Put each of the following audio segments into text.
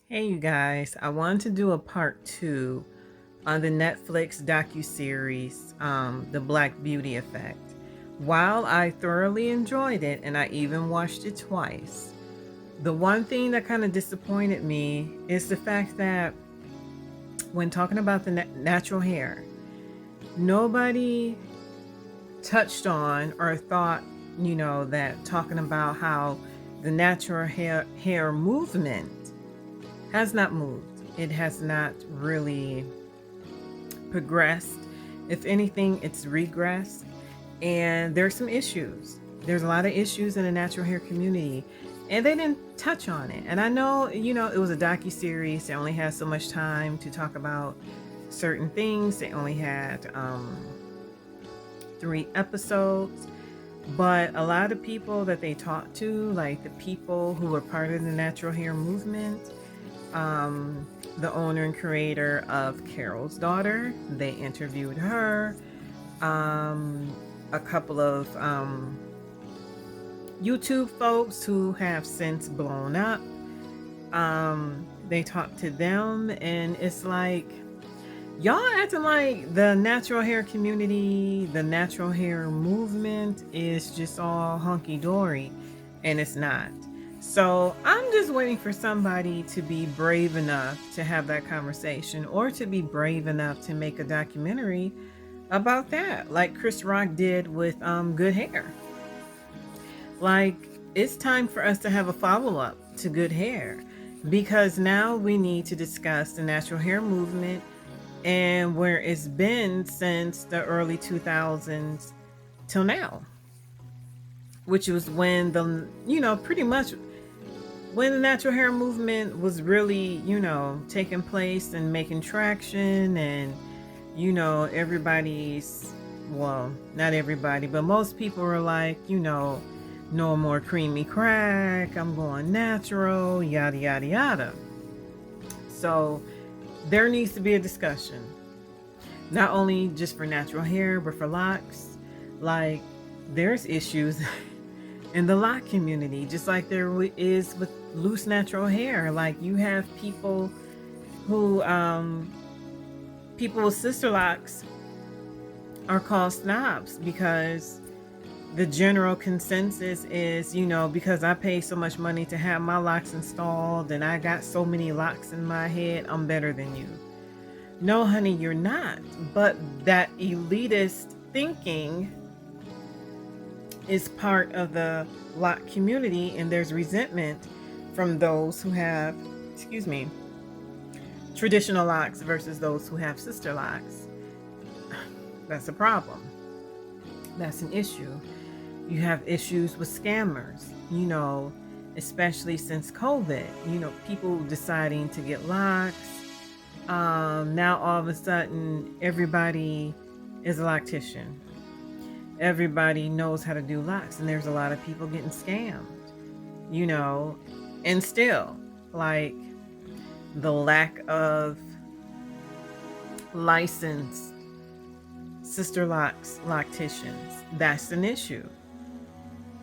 Hey, you guys, I wanted to do a part two on the Netflix docuseries, The Black Beauty Effect. While I thoroughly enjoyed it and I even watched it twice, the one thing that kind of disappointed me is the fact that when talking about the natural hair, nobody touched on or thought, that talking about how the natural hair movement has not moved. It has not really progressed. If anything, it's regressed. And there's some issues. There's a lot of issues in the natural hair community. And they didn't touch on it. And I know, it was a docu-series. They only had so much time to talk about certain things. They only had 3 episodes. But a lot of people that they talked to, like the people who were part of the natural hair movement, the owner and creator of Carol's Daughter, they interviewed her. A couple of YouTube folks who have since blown up. They talked to them, and it's like, y'all acting like the natural hair community, the natural hair movement is just all hunky-dory, and it's not. So I'm just waiting for somebody to be brave enough to have that conversation, or to be brave enough to make a documentary about that, like Chris Rock did with Good Hair. Like, it's time for us to have a follow-up to Good Hair, because now we need to discuss the natural hair movement and where it's been since the early 2000s till now, which was when pretty much when the natural hair movement was really, taking place and making traction. And, everybody's, well, not everybody, but most people were like, no more creamy crack, I'm going natural, yada, yada, yada. So there needs to be a discussion, not only just for natural hair, but for locks. Like, there's issues in the lock community, just like there is with loose natural hair. Like, you have people who, people with sister locks are called snobs, because the general consensus is, because I pay so much money to have my locks installed and I got so many locks in my head, I'm better than you. No, honey, you're not. But that elitist thinking is part of the lock community, and there's resentment from those who have, traditional locks versus those who have sister locks. That's a problem. That's an issue. You have issues with scammers, especially since COVID, people deciding to get locks. Now all of a sudden, everybody is a loctician. Everybody knows how to do locks, and there's a lot of people getting scammed, and still, like, the lack of licensed sister locticians, that's an issue.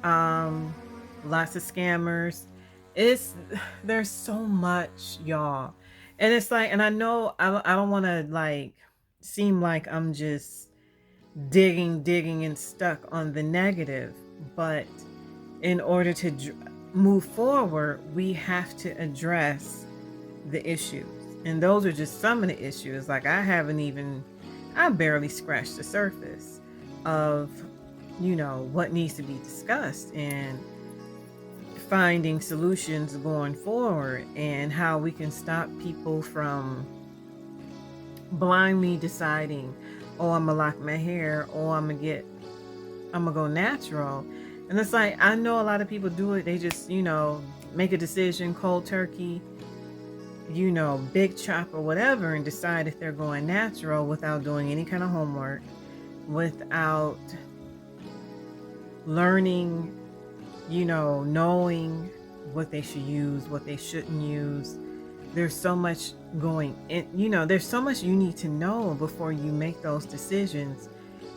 Lots of scammers. There's so much, y'all. And it's like, and I know I don't want to like seem like I'm just digging and stuck on the negative, but in order to move forward, we have to address the issues. And those are just some of the issues. Like, I barely scratched the surface of, what needs to be discussed, and finding solutions going forward, and how we can stop people from blindly deciding, oh, I'm gonna lock my hair, or I'm gonna go natural. And it's like, I know a lot of people do it. They just, make a decision cold turkey, big chop or whatever, and decide if they're going natural without doing any kind of homework, without learning, knowing what they should use, what they shouldn't use. There's so much going in, there's so much you need to know before you make those decisions.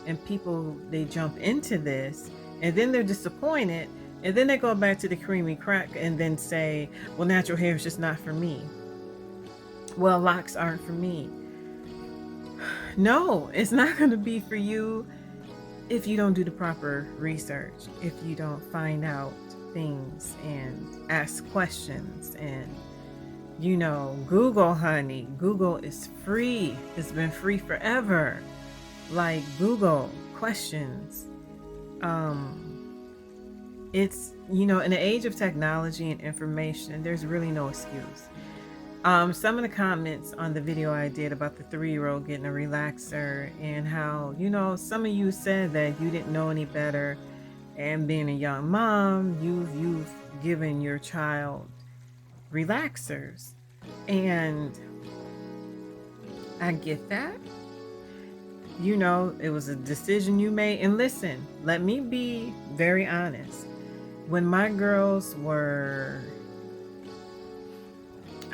And people, they jump into this, and then they're disappointed, and then they go back to the creamy crack and then say, well, natural hair is just not for me. Well, locks aren't for me. No, it's not going to be for you if you don't do the proper research, if you don't find out things and ask questions and, Google, honey. Google is free. It's been free forever. Like, Google questions. It's, in the age of technology and information, there's really no excuse. Some of the comments on the video I did about the 3-year-old getting a relaxer, and how, some of you said that you didn't know any better, and being a young mom, you've given your child relaxers. And I get that. It was a decision you made. And listen, let me be very honest. When my girls were,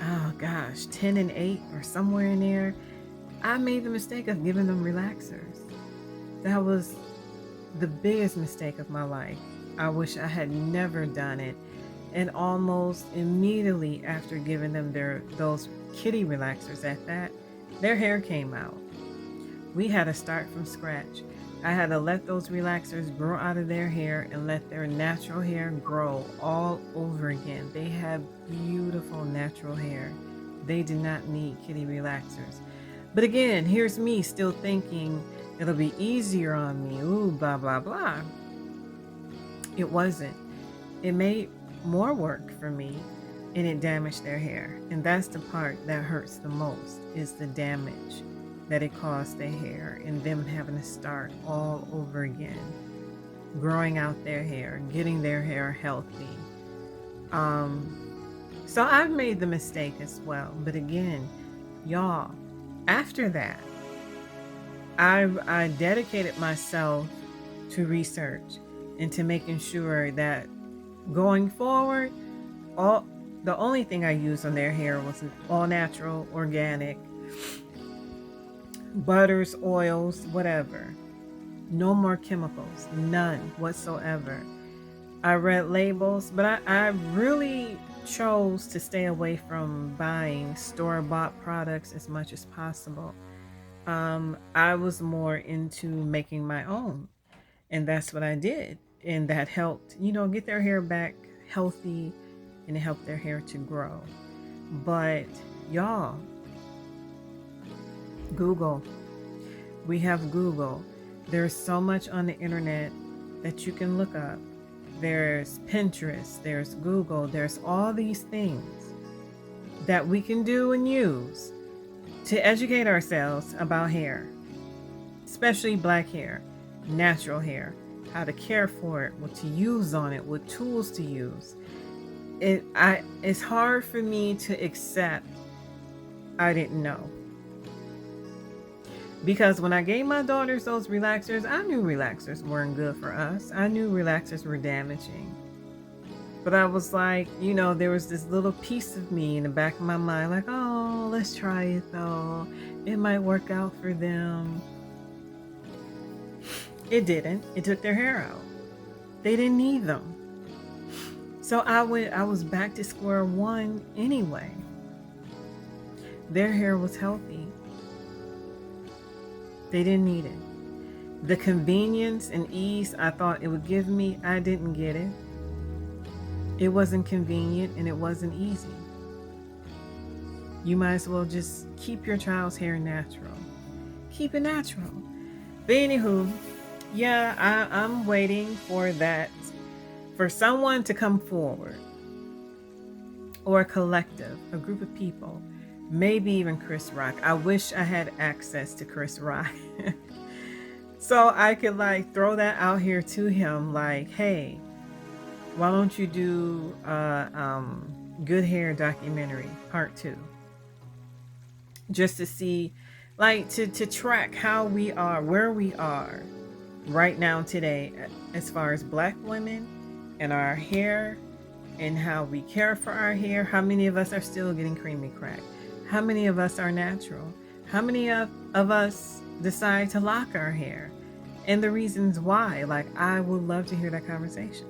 oh gosh, 10 and 8 or somewhere in there, I made the mistake of giving them relaxers. That was the biggest mistake of my life. I wish I had never done it. And almost immediately after giving them those kitty relaxers at that, their hair came out. We had to start from scratch. I had to let those relaxers grow out of their hair and let their natural hair grow all over again. They have beautiful natural hair. They did not need kitty relaxers. But again, here's me still thinking it'll be easier on me. Ooh, blah, blah, blah. It wasn't. It made more work for me, and it damaged their hair. And that's the part that hurts the most, is the damage that it caused their hair and them having to start all over again, growing out their hair, getting their hair healthy. So I've made the mistake as well. But again, y'all, after that, I dedicated myself to research and to making sure that going forward, the only thing I used on their hair was all natural, organic, butters, oils, whatever. No more chemicals, none whatsoever. I read labels, but I really chose to stay away from buying store-bought products as much as possible. I was more into making my own, and that's what I did. And that helped, get their hair back healthy, and it helped their hair to grow. But y'all, Google. We have Google. There's so much on the internet that you can look up. There's Pinterest, there's Google, there's all these things that we can do and use to educate ourselves about hair, especially black hair, natural hair, how to care for it, what to use on it, what tools to use. It's hard for me to accept I didn't know. Because when I gave my daughters those relaxers, I knew relaxers weren't good for us. I knew relaxers were damaging. But I was like, there was this little piece of me in the back of my mind, like, oh, let's try it though. It might work out for them. It didn't. It took their hair out. They didn't need them. So I was back to square one anyway. Their hair was healthy. They didn't need it. The convenience and ease I thought it would give me, I didn't get it. It wasn't convenient and it wasn't easy. You might as well just keep your child's hair natural. Keep it natural. But anywho, yeah, I'm waiting for that, for someone to come forward, or a collective, a group of people, maybe even Chris Rock. I wish I had access to Chris Rock. So I could throw that out here to him, like, hey, why don't you do Good Hair documentary part 2? Just to see, to track how we are, where we are right now today, as far as black women and our hair and how we care for our hair. How many of us are still getting creamy crack? How many of us are natural? How many of us decide to lock our hair? And the reasons why. I would love to hear that conversation.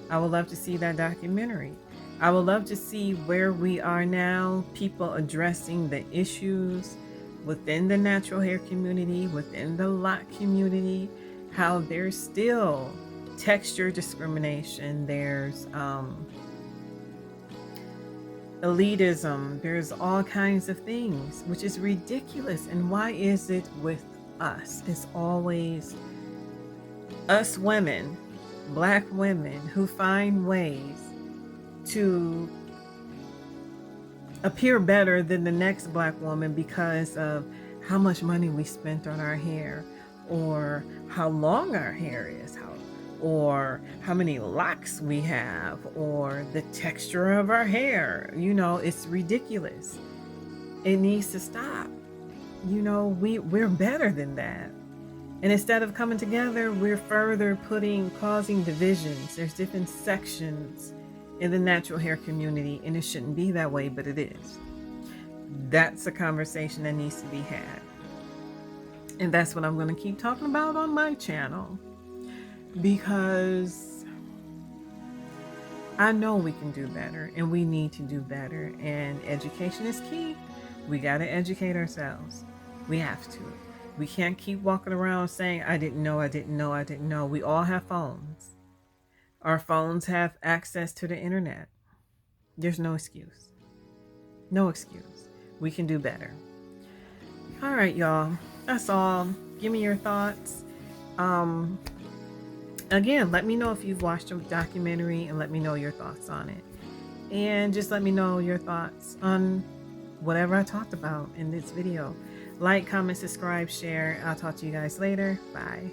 I would love to see that documentary. I would love to see where we are now, people addressing the issues within the natural hair community, within the lock community, how there's still texture discrimination, there's elitism, there's all kinds of things, which is ridiculous. And why is it with us? It's always us women, Black women, who find ways to appear better than the next Black woman because of how much money we spent on our hair, or how long our hair is, or how many locks we have, or the texture of our hair. You know, it's ridiculous. It needs to stop. You know, we're better than that. And instead of coming together, we're further causing divisions. There's different sections in the natural hair community, and it shouldn't be that way, but it is. That's a conversation that needs to be had. And that's what I'm going to keep talking about on my channel, because I know we can do better, and we need to do better. And education is key. We got to educate ourselves. We have to. We can't keep walking around saying, I didn't know, I didn't know, I didn't know. We all have phones. Our phones have access to the internet. There's no excuse. No excuse. We can do better. All right, y'all. That's all. Give me your thoughts. Again, let me know if you've watched the documentary, and let me know your thoughts on it. And just let me know your thoughts on whatever I talked about in this video. Like, comment, subscribe, share. I'll talk to you guys later. Bye.